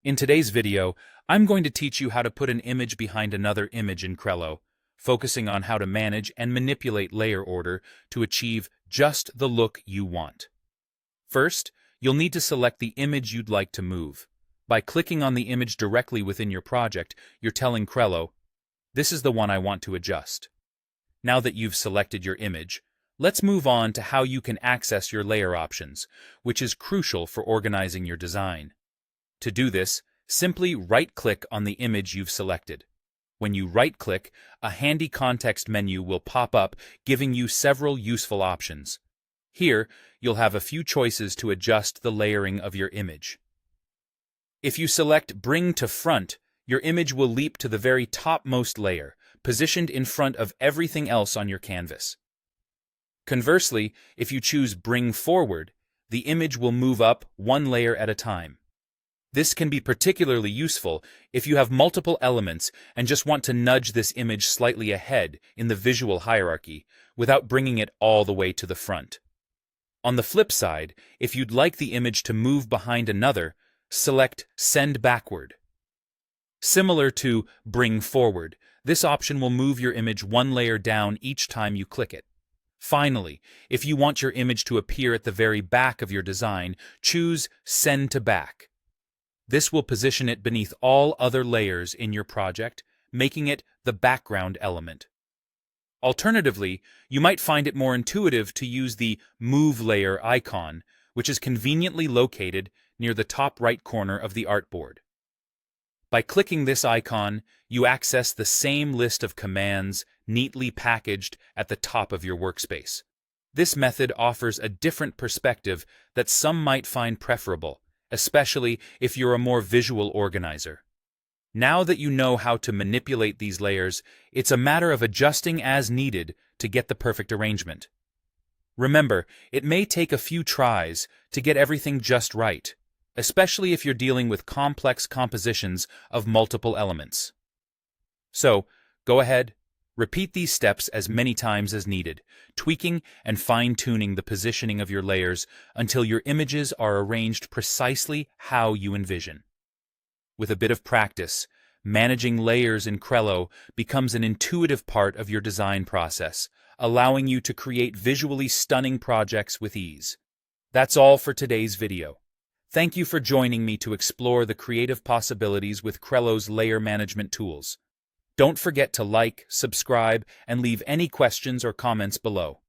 In today's video, I'm going to teach you how to put an image behind another image in Crello, focusing on how to manage and manipulate layer order to achieve just the look you want. First, you'll need to select the image you'd like to move. By clicking on the image directly within your project, you're telling Crello, "This is the one I want to adjust." Now that you've selected your image, let's move on to how you can access your layer options, which is crucial for organizing your design. To do this, simply right-click on the image you've selected. When you right-click, a handy context menu will pop up, giving you several useful options. Here, you'll have a few choices to adjust the layering of your image. If you select Bring to Front, your image will leap to the very topmost layer, positioned in front of everything else on your canvas. Conversely, if you choose Bring Forward, the image will move up one layer at a time. This can be particularly useful if you have multiple elements and just want to nudge this image slightly ahead in the visual hierarchy without bringing it all the way to the front. On the flip side, if you'd like the image to move behind another, select Send Backward. Similar to Bring Forward, this option will move your image one layer down each time you click it. Finally, if you want your image to appear at the very back of your design, choose Send to Back. This will position it beneath all other layers in your project, making it the background element. Alternatively, you might find it more intuitive to use the Move Layer icon, which is conveniently located near the top right corner of the artboard. By clicking this icon, you access the same list of commands neatly packaged at the top of your workspace. This method offers a different perspective that some might find preferable, especially if you're a more visual organizer. Now that you know how to manipulate these layers, it's a matter of adjusting as needed to get the perfect arrangement. Remember, it may take a few tries to get everything just right, especially if you're dealing with complex compositions of multiple elements. So, go ahead, repeat these steps as many times as needed, tweaking and fine-tuning the positioning of your layers until your images are arranged precisely how you envision. With a bit of practice, managing layers in Crello becomes an intuitive part of your design process, allowing you to create visually stunning projects with ease. That's all for today's video. Thank you for joining me to explore the creative possibilities with Crello's layer management tools. Don't forget to like, subscribe, and leave any questions or comments below.